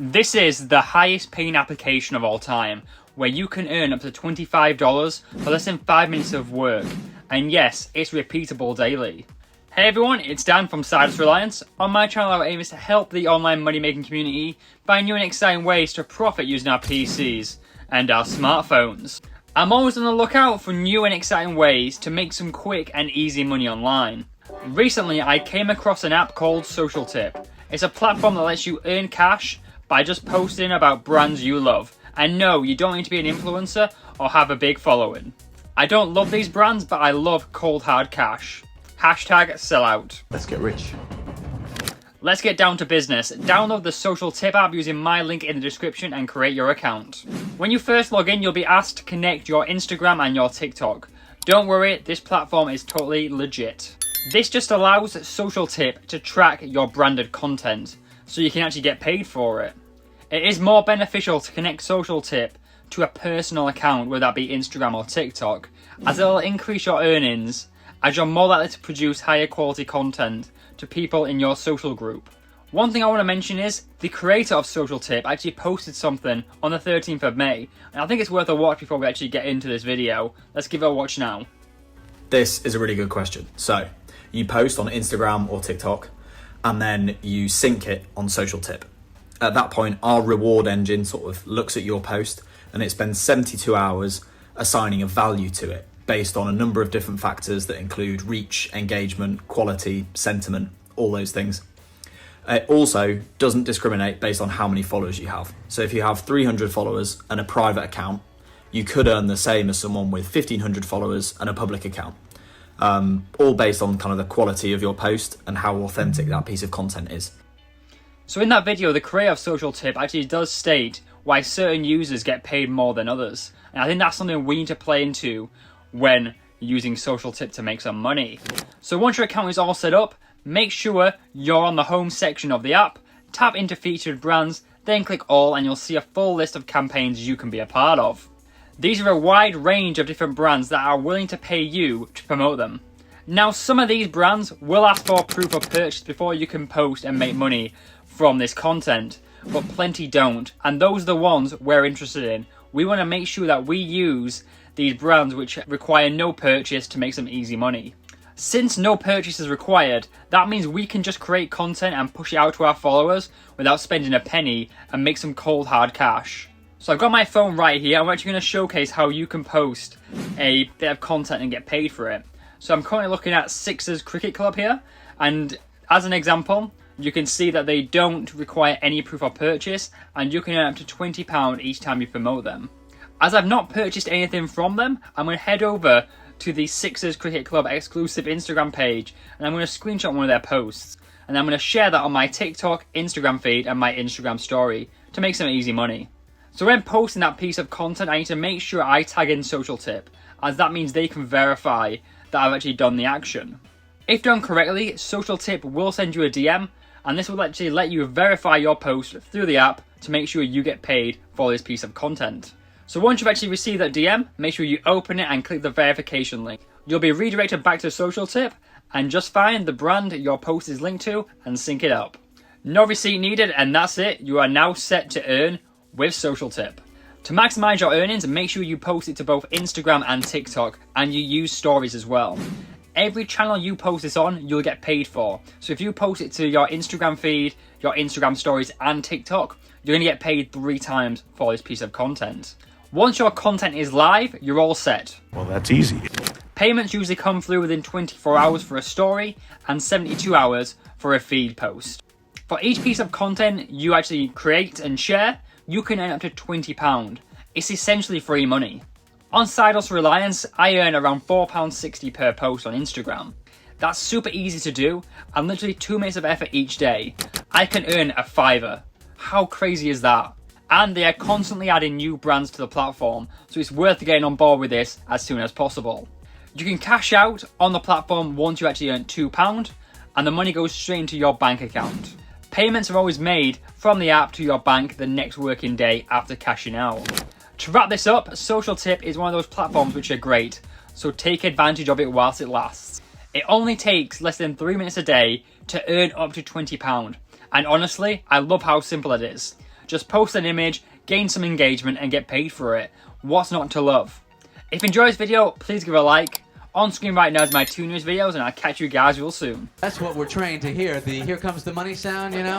This is the highest paying application of all time, where you can earn up to $25 for less than 5 minutes of work. And yes, it's repeatable daily. Hey everyone, it's Dan from Sidehustlereliance. On my channel, our aim is to help the online money making community find new and exciting ways to profit using our PCs and our smartphones. I'm always on the lookout for new and exciting ways to make some quick and easy money online. Recently, I came across an app called SocialTip. It's a platform that lets you earn cash by just posting about brands you love. And no, you don't need to be an influencer or have a big following. I don't love these brands, but I love cold hard cash. Hashtag sellout. Let's get rich. Let's get down to business. Download the SocialTip app using my link in the description and create your account. When you first log in, you'll be asked to connect your Instagram and your TikTok. Don't worry, this platform is totally legit. This just allows SocialTip to track your branded content, so you can actually get paid for it. It is more beneficial to connect SocialTip to a personal account, whether that be Instagram or TikTok, as it will increase your earnings, as you're more likely to produce higher quality content to people in your social group. One thing I want to mention is, the creator of SocialTip actually posted something on the 13th of May, and I think it's worth a watch before we actually get into this video. Let's give it a watch now. This is a really good question. So, you post on Instagram or TikTok, and then you sync it on SocialTip. At that point, our reward engine sort of looks at your post and it spends 72 hours assigning a value to it based on a number of different factors that include reach, engagement, quality, sentiment, all those things. It also doesn't discriminate based on how many followers you have. So if you have 300 followers and a private account, you could earn the same as someone with 1,500 followers and a public account. All based on kind of the quality of your post and how authentic that piece of content is. So in that video, the creator of SocialTip actually does state why certain users get paid more than others. And I think that's something we need to play into when using SocialTip to make some money. So once your account is all set up, make sure you're on the home section of the app, tap into featured brands, then click all and you'll see a full list of campaigns you can be a part of. These are a wide range of different brands that are willing to pay you to promote them. Now, some of these brands will ask for proof of purchase before you can post and make money from this content, but plenty don't, and those are the ones we're interested in. We want to make sure that we use these brands which require no purchase to make some easy money. Since no purchase is required, that means we can just create content and push it out to our followers without spending a penny and make some cold hard cash. So I've got my phone right here. I'm actually going to showcase how you can post a bit of content and get paid for it. So I'm currently looking at Sixers Cricket Club here, and as an example, you can see that they don't require any proof of purchase, and you can earn up to £20 each time you promote them. As I've not purchased anything from them, I'm going to head over to the Sixers Cricket Club exclusive Instagram page, and I'm going to screenshot one of their posts, and I'm going to share that on my TikTok, Instagram feed, and my Instagram story to make some easy money. So when posting that piece of content, I need to make sure I tag in SocialTip, as that means they can verify that I've actually done the action. If done correctly, SocialTip will send you a DM, and this will actually let you verify your post through the app to make sure you get paid for this piece of content. So once you've actually received that DM, make sure you open it and click the verification link. You'll be redirected back to SocialTip and just find the brand your post is linked to and sync it up. No receipt needed, and that's it. You are now set to earn with SocialTip. To maximize your earnings, make sure you post it to both Instagram and TikTok, and you use stories as well. Every channel you post this on, you'll get paid for. So if you post it to your Instagram feed, your Instagram stories, and TikTok, you're going to get paid 3 times for this piece of content. Once your content is live, you're all set. Well, that's easy. Payments usually come through within 24 hours for a story and 72 hours for a feed post. For each piece of content you actually create and share, you can earn up to £20. It's essentially free money. On Sidehustlereliance, I earn around £4.60 per post on Instagram. That's super easy to do, and literally 2 minutes of effort each day. I can earn a £5. How crazy is that? And they are constantly adding new brands to the platform, so it's worth getting on board with this as soon as possible. You can cash out on the platform once you actually earn £2, and the money goes straight into your bank account. Payments are always made from the app to your bank the next working day after cashing out. To wrap this up, SocialTip is one of those platforms which are great, so take advantage of it whilst it lasts. It only takes less than 3 minutes a day to earn up to £20, and honestly, I love how simple it is. Just post an image, gain some engagement, and get paid for it. What's not to love? If you enjoyed this video, please give it a like. On screen right now is my 2 newest videos, and I'll catch you guys real soon. That's what we're trained to hear. The here comes the money sound, you know?